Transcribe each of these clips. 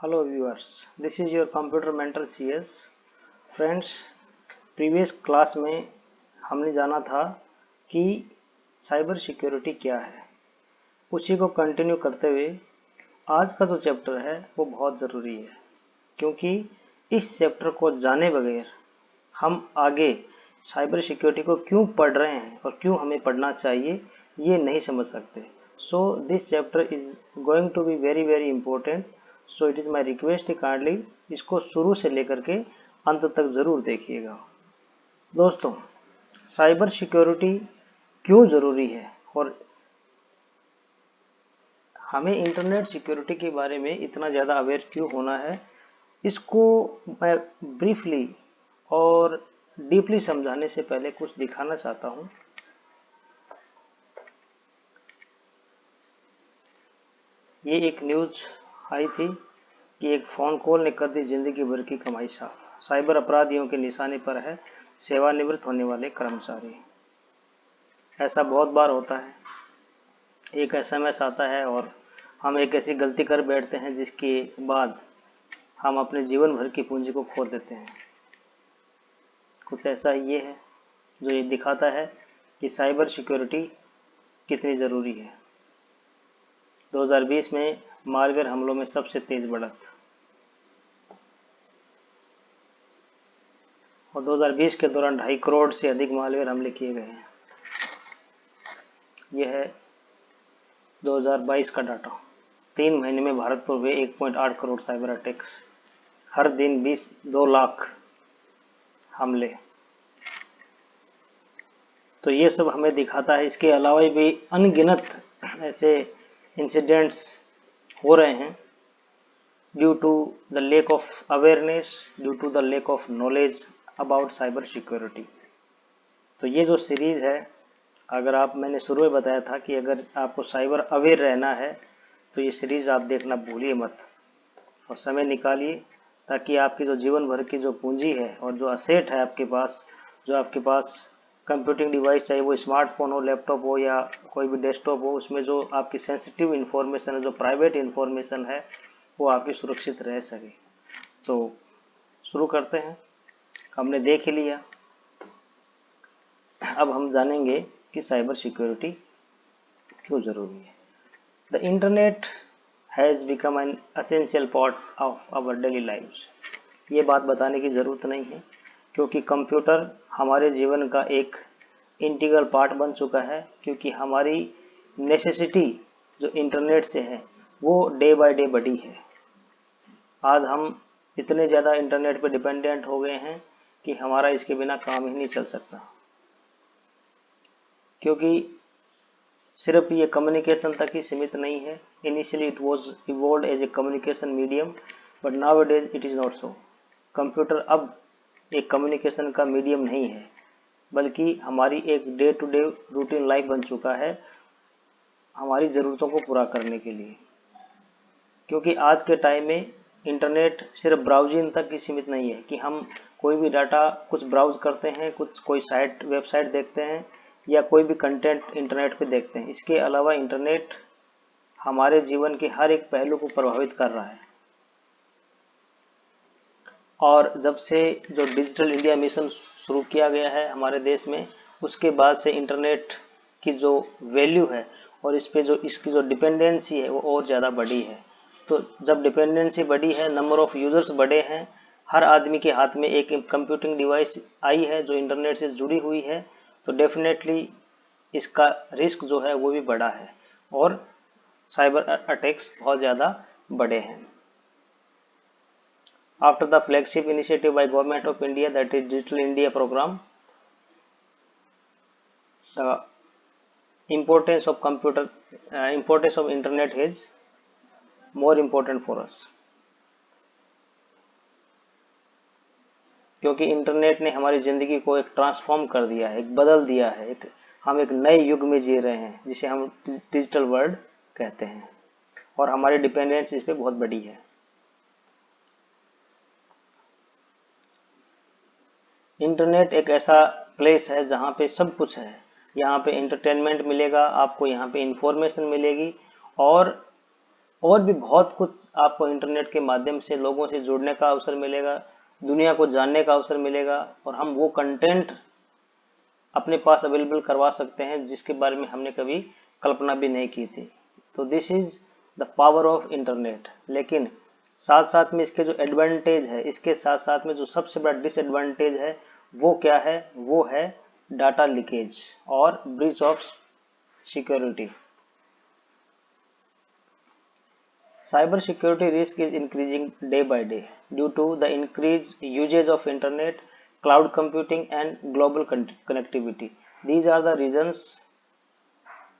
Hello viewers, this is your computer mentor CS. Friends, previous class में हमने जाना था कि साइबर सिक्योरिटी क्या है। उसी को कंटिन्यू करते हुए आज का जो चैप्टर है वो बहुत ज़रूरी है, क्योंकि इस चैप्टर को जाने बगैर हम आगे साइबर सिक्योरिटी को क्यों पढ़ रहे हैं और क्यों हमें पढ़ना चाहिए ये नहीं समझ सकते। So this chapter is going to be very very important. So it is my request kindly इसको शुरू से लेकर के अंत तक ज़रूर देखिएगा। दोस्तों, साइबर सिक्योरिटी क्यों ज़रूरी है और हमें इंटरनेट सिक्योरिटी के बारे में इतना ज़्यादा अवेयर क्यों होना है, इसको मैं ब्रीफली और डीपली समझाने से पहले कुछ दिखाना चाहता हूँ। ये एक न्यूज़ आई थी कि एक फ़ोन कॉल ने कर दी जिंदगी भर की कमाई साफ। साइबर अपराधियों के निशाने पर है सेवानिवृत्त होने वाले कर्मचारी। ऐसा बहुत बार होता है, एक SMS आता है और हम एक ऐसी गलती कर बैठते हैं जिसके बाद हम अपने जीवन भर की पूंजी को खो देते हैं। कुछ ऐसा ये है जो ये दिखाता है कि साइबर सिक्योरिटी कितनी ज़रूरी है। 2020 में मालवेयर हमलों में सबसे तेज बढ़त, और 2020 के दौरान 2.5 करोड़ से अधिक मालवेयर हमले किए गए हैं। यह है 2022 का डाटा। 3 महीने में भारत पर हुए 1.8 करोड़ साइबर अटैक्स, हर दिन 2 लाख हमले। तो ये सब हमें दिखाता है। इसके अलावा भी अनगिनत ऐसे इंसिडेंट्स हो रहे हैं due to the lack of awareness, due to the lack of knowledge about cyber security. तो ये जो सीरीज़ है, अगर मैंने शुरू में बताया था कि अगर आपको साइबर अवेयर रहना है तो ये सीरीज़ आप देखना भूलिए मत और समय निकालिए, ताकि आपकी जो जीवन भर की जो पूंजी है और जो असेट है आपके पास, जो आपके पास कंप्यूटिंग डिवाइस, चाहे वो स्मार्टफोन हो, लैपटॉप हो या कोई भी डेस्कटॉप हो, उसमें जो आपकी सेंसिटिव इन्फॉर्मेशन है, जो प्राइवेट इन्फॉर्मेशन है, वो आपकी सुरक्षित रह सके। तो शुरू करते हैं। हमने देख ही लिया, अब हम जानेंगे कि साइबर सिक्योरिटी क्यों ज़रूरी है। The internet has become an essential part of our daily lives. ये बात बताने की ज़रूरत नहीं है, क्योंकि कंप्यूटर हमारे जीवन का एक इंटीग्रल पार्ट बन चुका है। क्योंकि हमारी नेसेसिटी जो इंटरनेट से है वो डे बाय डे बढ़ी है। आज हम इतने ज़्यादा इंटरनेट पे डिपेंडेंट हो गए हैं कि हमारा इसके बिना काम ही नहीं चल सकता। क्योंकि सिर्फ ये कम्युनिकेशन तक ही सीमित नहीं है। Initially it was evolved as a communication medium, but nowadays it is not so. Computer अब एक कम्युनिकेशन का मीडियम नहीं है, बल्कि हमारी एक day to day routine life बन चुका है हमारी ज़रूरतों को पूरा करने के लिए। क्योंकि आज के टाइम में इंटरनेट सिर्फ ब्राउजिंग तक ही सीमित नहीं है कि हम कोई भी डाटा कुछ ब्राउज करते हैं, कोई साइट वेबसाइट देखते हैं या कोई भी कंटेंट इंटरनेट पे देखते हैं। इसके अलावा इंटरनेट हमारे जीवन के हर एक पहलू को प्रभावित कर रहा है। और जब से जो डिजिटल इंडिया मिशन शुरू किया गया है हमारे देश में, उसके बाद से इंटरनेट की जो वैल्यू है और इसकी जो डिपेंडेंसी है वो और ज़्यादा बढ़ी है। तो जब डिपेंडेंसी बढ़ी है, नंबर ऑफ़ यूज़र्स बढ़े हैं, हर आदमी के हाथ में एक कंप्यूटिंग डिवाइस आई है जो इंटरनेट से जुड़ी हुई है, तो डेफिनेटली इसका रिस्क जो है वो भी बढ़ा है और साइबर अटैक्स बहुत ज़्यादा बढ़े हैं। After the flagship initiative by Government of India, that is Digital India program, the importance of internet is more important for us. क्योंकि इंटरनेट ने हमारी ज़िंदगी को एक ट्रांसफॉर्म कर दिया है, एक बदल दिया है। हम एक नए युग में जी रहे हैं जिसे हम डिजिटल वर्ल्ड कहते हैं, और हमारी डिपेंडेंस इस पर बहुत बड़ी है। इंटरनेट एक ऐसा प्लेस है जहाँ पे सब कुछ है। यहाँ पे एंटरटेनमेंट मिलेगा आपको, यहाँ पे इंफॉर्मेशन मिलेगी, और और भी बहुत कुछ आपको इंटरनेट के माध्यम से लोगों से जुड़ने का अवसर मिलेगा, दुनिया को जानने का अवसर मिलेगा, और हम वो कंटेंट अपने पास अवेलेबल करवा सकते हैं जिसके बारे में हमने कभी कल्पना भी नहीं की थी। तो this is the power of internet. लेकिन साथ साथ में इसके जो एडवांटेज है, इसके साथ साथ में जो सबसे बड़ा डिसएडवांटेज है वो क्या है? वो है डाटा लीकेज और breach of security. Cyber security risk is increasing day by day due to the increased usage of internet, cloud computing and global connectivity. These are the reasons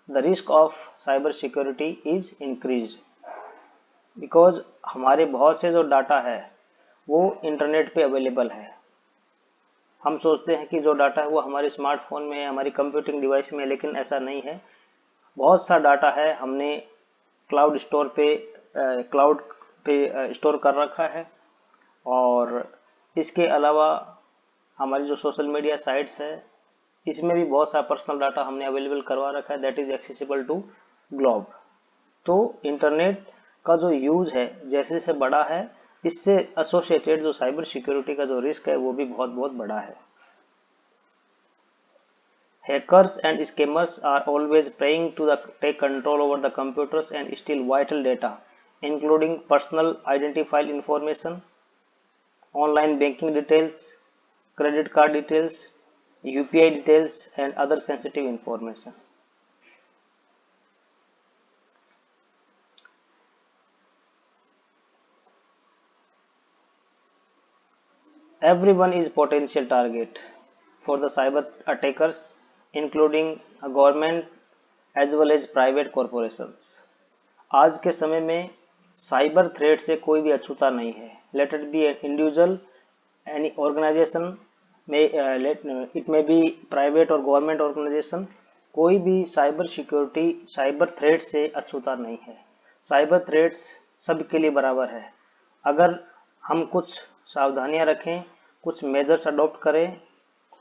the risk of cyber security is increased. Because हमारे बहुत से जो data है वो internet पे available है। हम सोचते हैं कि जो डाटा है वो हमारे स्मार्टफोन में है, हमारी कंप्यूटिंग डिवाइस में है, लेकिन ऐसा नहीं है। बहुत सा डाटा है हमने क्लाउड पे स्टोर कर रखा है, और इसके अलावा हमारी जो सोशल मीडिया साइट्स है इसमें भी बहुत सा पर्सनल डाटा हमने अवेलेबल करवा रखा है, that is accessible to globe. तो इंटरनेट का जो यूज है जैसे जैसे बड़ा है, इससे एसोसिएटेड जो साइबर सिक्योरिटी का जो रिस्क है वो भी बहुत बहुत बड़ा है। Hackers and scammers are always praying to take control over the computers and steal vital data, including personal identifiable information, online banking details, credit card details, UPI details, and other sensitive information. Everyone is potential target for the cyber attackers, including a government as well as private corporations. आज के समय में cyber threat से कोई भी अछूता नहीं है। Let it be an individual, any organisation में, इट मे बी प्राइवेट और गवर्नमेंट ऑर्गेनाइजेशन, कोई भी साइबर सिक्योरिटी साइबर थ्रेट से अछूता नहीं है। साइबर थ्रेट्स सबके लिए बराबर है। अगर हम कुछ सावधानियां रखें, कुछ मेजर्स अडॉप्ट करें,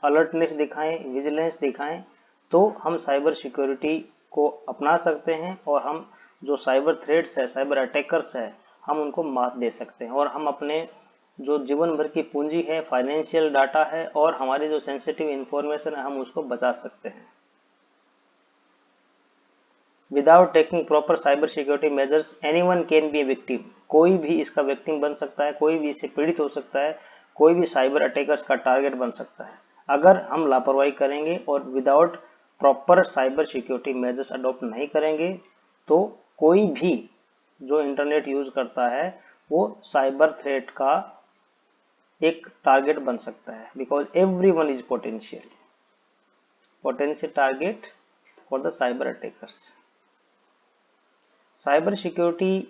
अलर्टनेस दिखाएं, विजिलेंस दिखाएं, तो हम साइबर सिक्योरिटी को अपना सकते हैं, और हम जो साइबर थ्रेट्स है, साइबर अटैकर्स है, हम उनको मात दे सकते हैं, और हम अपने जो जीवन भर की पूंजी है, फाइनेंशियल डाटा है, और हमारी जो सेंसिटिव इंफॉर्मेशन है, हम उसको बचा सकते हैं। Without taking proper cyber security measures anyone can be a victim. कोई भी इसका विक्टिम बन सकता है, कोई भी इससे पीड़ित हो सकता है, कोई भी साइबर अटैकर्स का टारगेट बन सकता है अगर हम लापरवाही करेंगे और without proper cyber security measures adopt नहीं करेंगे। तो कोई भी जो इंटरनेट यूज करता है वो साइबर थ्रेट का एक टारगेट बन सकता है, because everyone is potential target for the cyber attackers. Cyber security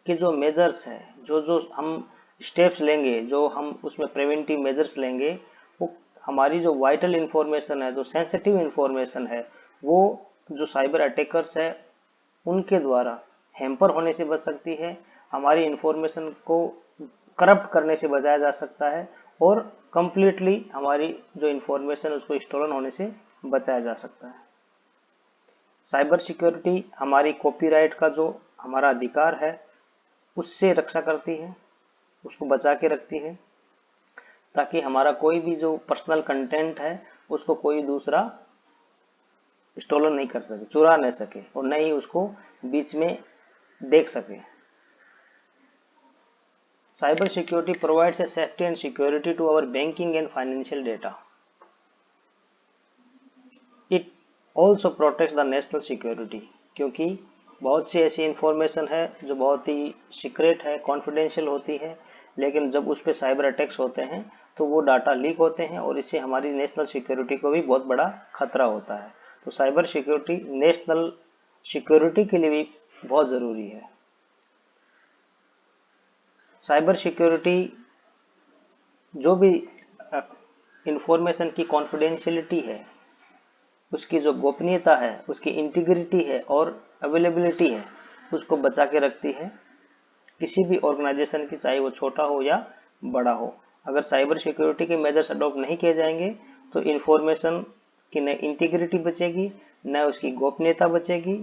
के जो मेजर्स है, जो जो हम स्टेप्स लेंगे, जो हम उसमें प्रिवेंटिव मेजर्स लेंगे, वो हमारी जो वाइटल इंफॉर्मेशन है, जो सेंसिटिव इंफॉर्मेशन है, वो जो साइबर अटैकर्स है उनके द्वारा हैम्पर होने से बच सकती है। हमारी इंफॉर्मेशन को करप्ट करने से बचाया जा सकता है, और कंप्लीटली हमारी जो इंफॉर्मेशन उसको स्टोलन होने से बचाया जा सकता है। साइबर सिक्योरिटी हमारी कॉपीराइट का जो हमारा अधिकार है उससे रक्षा करती है, उसको बचा के रखती है, ताकि हमारा कोई भी जो पर्सनल कंटेंट है उसको कोई दूसरा स्टोलन नहीं कर सके, चुरा नहीं सके, और न ही उसको बीच में देख सके। Cyber security provides a safety and security to our banking and financial data. It also protect the national security, क्योंकि बहुत सी ऐसी इंफॉर्मेशन है जो बहुत ही सीक्रेट है, कॉन्फिडेंशियल होती है, लेकिन जब उस पर साइबर अटैक्स होते हैं तो वो डाटा लीक होते हैं, और इससे हमारी नेशनल सिक्योरिटी को भी बहुत बड़ा खतरा होता है। तो साइबर सिक्योरिटी नेशनल सिक्योरिटी के लिए भी बहुत ज़रूरी है। साइबर सिक्योरिटी जो भी इंफॉर्मेशन की कॉन्फिडेंशियलिटी है, उसकी जो गोपनीयता है, उसकी इंटीग्रिटी है और अवेलेबिलिटी है, उसको बचा के रखती है किसी भी ऑर्गेनाइजेशन की, चाहे वो छोटा हो या बड़ा हो। अगर साइबर सिक्योरिटी के मेजर्स अडॉप्ट नहीं किए जाएंगे तो इंफॉर्मेशन की न इंटीग्रिटी बचेगी, न उसकी गोपनीयता बचेगी,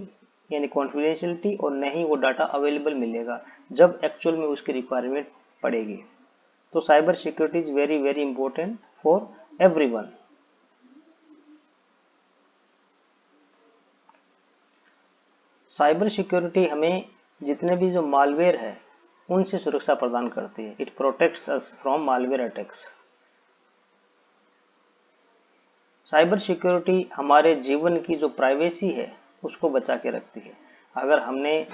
यानी कॉन्फिडेंशियलिटी, और न ही वो डाटा अवेलेबल मिलेगा जब एक्चुअल में उसकी रिक्वायरमेंट पड़ेगी। तो cyber security is very very important for everyone. Cyber security हमें जितने भी जो मालवेयर है उनसे सुरक्षा प्रदान करती है। It protects us from malware attacks. Cyber security हमारे जीवन की जो प्राइवेसी है उसको बचा के रखती है। अगर हमने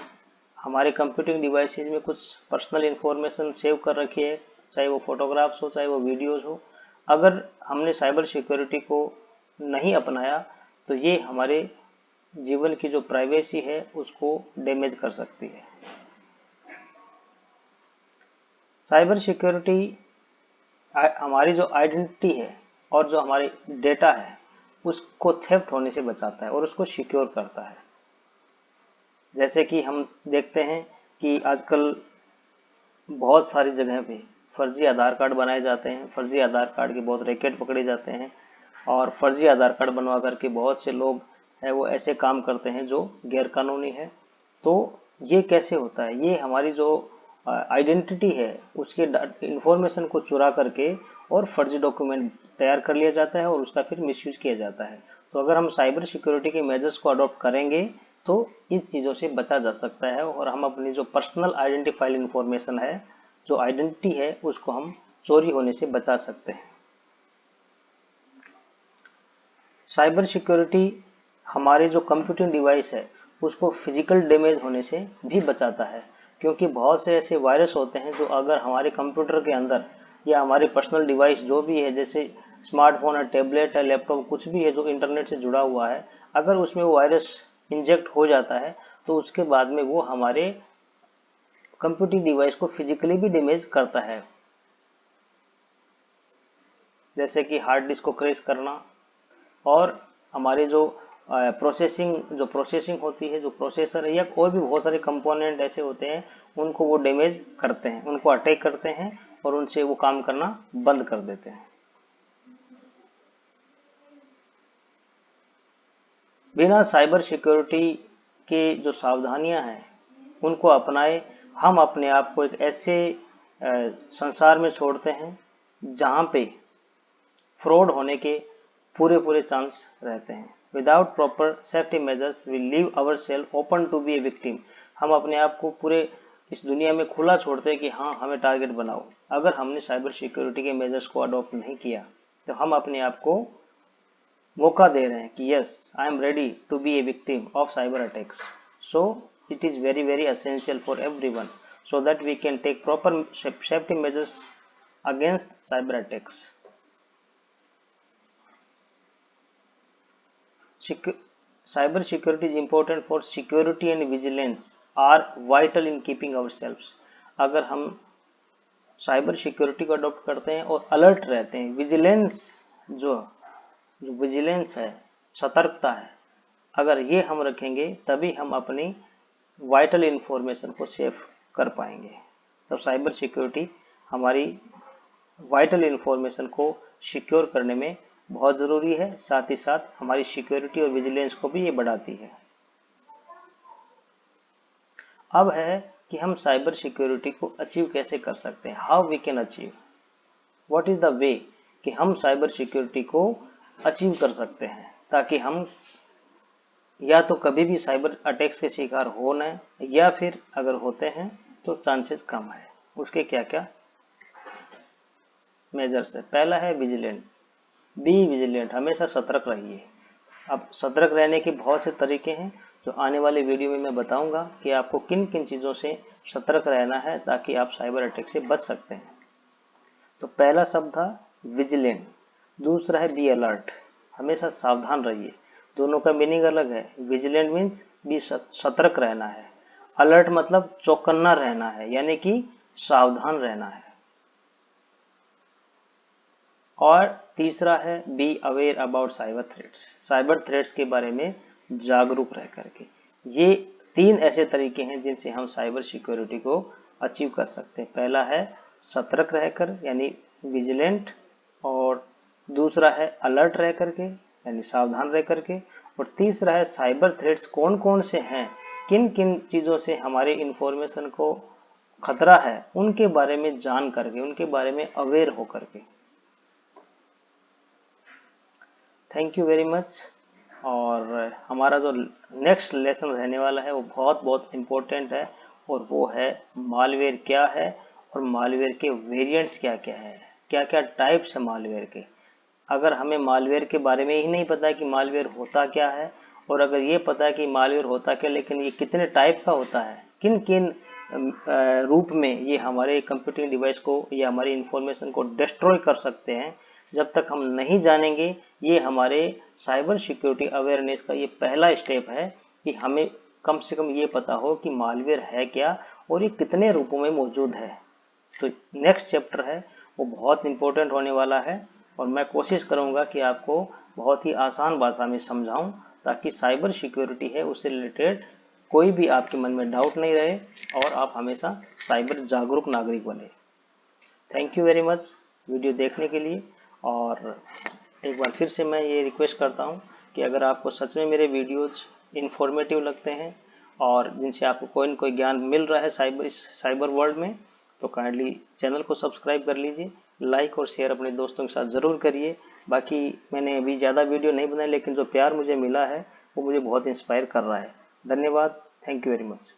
हमारे कंप्यूटिंग डिवाइसेज में कुछ पर्सनल इंफॉर्मेशन सेव कर रखी है, चाहे वो फोटोग्राफ्स हो चाहे वो वीडियोस हो, अगर हमने साइबर सिक्योरिटी को नहीं अपनाया तो ये हमारे जीवन की जो प्राइवेसी है उसको डैमेज कर सकती है। साइबर सिक्योरिटी हमारी जो आइडेंटिटी है और जो हमारी डेटा है उसको थेफ्ट होने से बचाता है और उसको सिक्योर करता है। जैसे कि हम देखते हैं कि आजकल बहुत सारी जगह पे फर्जी आधार कार्ड बनाए जाते हैं, फर्जी आधार कार्ड के बहुत रैकेट पकड़े जाते हैं और फर्जी आधार कार्ड बनवा करके बहुत से लोग हैं वो ऐसे काम करते हैं जो गैरकानूनी है। तो ये कैसे होता है? ये हमारी जो आइडेंटिटी है उसके इंफॉर्मेशन को चुरा करके और फर्जी डॉक्यूमेंट तैयार कर लिया जाता है और उसका फिर मिसयूज किया जाता है। तो अगर हम साइबर सिक्योरिटी के मेजर्स को अडॉप्ट करेंगे तो इन चीज़ों से बचा जा सकता है और हम अपनी जो पर्सनल आइडेंटिफाइड इंफॉर्मेशन है, जो आइडेंटिटी है, उसको हम चोरी होने से बचा सकते हैं। साइबर सिक्योरिटी हमारे जो कंप्यूटिंग डिवाइस है उसको फिजिकल डैमेज होने से भी बचाता है, क्योंकि बहुत से ऐसे वायरस होते हैं जो अगर हमारे कंप्यूटर के अंदर या हमारे पर्सनल डिवाइस जो भी है, जैसे स्मार्टफोन है, टैबलेट है, लैपटॉप, कुछ भी है जो इंटरनेट से जुड़ा हुआ है, अगर उसमें वो वायरस इंजेक्ट हो जाता है तो उसके बाद में वो हमारे कंप्यूटिंग डिवाइस को फिजिकली भी डैमेज करता है। जैसे कि हार्ड डिस्क को क्रैश करना और हमारे जो प्रोसेसिंग होती है, जो प्रोसेसर है, या और भी बहुत सारे कंपोनेंट ऐसे होते हैं उनको वो डैमेज करते हैं, उनको अटैक करते हैं और उनसे वो काम करना बंद कर देते हैं। बिना साइबर सिक्योरिटी के जो सावधानियां हैं उनको अपनाए हम अपने आप को एक ऐसे संसार में छोड़ते हैं जहां पे फ्रॉड होने के पूरे चांस रहते हैं। Without proper safety measures we leave our self open to be a victim. हम अपने आप को पूरे इस दुनिया में खुला छोड़ते हैं कि हाँ, हमें टारगेट बनाओ। अगर हमने साइबर सिक्योरिटी के मेजर्स को अडॉप्ट नहीं किया तो हम अपने आप को मौका दे रहे हैं कि yes, I am ready to be a victim of cyber attacks. So it is very very essential for everyone so that we can take proper safety measures against cyber attacks. Cyber security is important for security and vigilance are vital in keeping ourselves. अगर हम cyber security को adopt करते हैं और alert रहते हैं, vigilance जो vigilance है, सतर्कता है, अगर ये हम रखेंगे तभी हम अपनी वाइटल इंफॉर्मेशन को सेव कर पाएंगे। तो साइबर सिक्योरिटी हमारी वाइटल इंफॉर्मेशन को सिक्योर करने में बहुत ज़रूरी है, साथ ही साथ हमारी सिक्योरिटी और विजिलेंस को भी ये बढ़ाती है। अब है कि हम साइबर सिक्योरिटी को अचीव कैसे कर सकते हैं, how we can achieve, what is the way कि हम साइबर सिक्योरिटी को अचीव कर सकते हैं ताकि हम या तो कभी भी साइबर अटैक्स के शिकार हो न, या फिर अगर होते हैं तो चांसेस कम है। उसके क्या क्या मेजर्स है? पहला है विजिलेंट। बी विजिलेंट, हमेशा सतर्क रहिए। अब सतर्क रहने के बहुत से तरीके हैं जो आने वाले वीडियो में मैं बताऊंगा कि आपको किन किन चीज़ों से सतर्क रहना है ताकि आप साइबर अटैक से बच सकते हैं। तो पहला शब्द था विजिलेंट, दूसरा है बी अलर्ट, हमेशा सावधान रहिए। दोनों का मीनिंग अलग है। विजिलेंट मीन्स भी सतर्क रहना है, अलर्ट मतलब चौकन्ना रहना है, यानी कि सावधान रहना है। और तीसरा है be aware about cyber threats, cyber threats के बारे में जागरूक रह करके। ये तीन ऐसे तरीके हैं जिनसे हम साइबर सिक्योरिटी को अचीव कर सकते हैं। पहला है सतर्क रहकर यानी विजिलेंट, और दूसरा है अलर्ट रह करके यानी सावधान रह करके, और तीसरा है साइबर थ्रेट्स कौन कौन से हैं, किन किन चीज़ों से हमारे इंफॉर्मेशन को खतरा है, उनके बारे में जान करके, उनके बारे में अवेयर हो करके। Thank you very much. और हमारा जो नेक्स्ट लेसन रहने वाला है वो बहुत बहुत इम्पोर्टेंट है, और वो है मालवेयर क्या है और मालवेयर के वेरिएंट्स क्या क्या है, क्या क्या टाइप्स है मालवेयर के। अगर हमें मालवेयर के बारे में ही नहीं पता कि मालवेयर होता क्या है, और अगर ये पता है कि मालवेयर होता क्या लेकिन ये कितने टाइप का होता है, किन किन रूप में ये हमारे कंप्यूटिंग डिवाइस को या हमारी इंफॉर्मेशन को डिस्ट्रॉय कर सकते हैं, जब तक हम नहीं जानेंगे, ये हमारे साइबर सिक्योरिटी अवेयरनेस का ये पहला स्टेप है कि हमें कम से कम ये पता हो कि मालवेयर है क्या और ये कितने रूपों में मौजूद है। तो नेक्स्ट चैप्टर है वो बहुत इंपॉर्टेंट होने वाला है, और मैं कोशिश करूंगा कि आपको बहुत ही आसान भाषा में समझाऊं, ताकि साइबर सिक्योरिटी है उससे रिलेटेड कोई भी आपके मन में डाउट नहीं रहे और आप हमेशा साइबर जागरूक नागरिक बने। Thank you very much video देखने के लिए। और एक बार फिर से मैं ये रिक्वेस्ट करता हूँ कि अगर आपको सच में मेरे वीडियोज इन्फॉर्मेटिव लगते हैं और जिनसे आपको कोई न कोई ज्ञान मिल रहा है साइबर वर्ल्ड में, तो काइंडली चैनल को सब्सक्राइब कर लीजिए, लाइक और शेयर अपने दोस्तों के साथ ज़रूर करिए। बाकी मैंने अभी ज़्यादा वीडियो नहीं बनाई, लेकिन जो प्यार मुझे मिला है वो मुझे बहुत इंस्पायर कर रहा है। धन्यवाद। Thank you very much.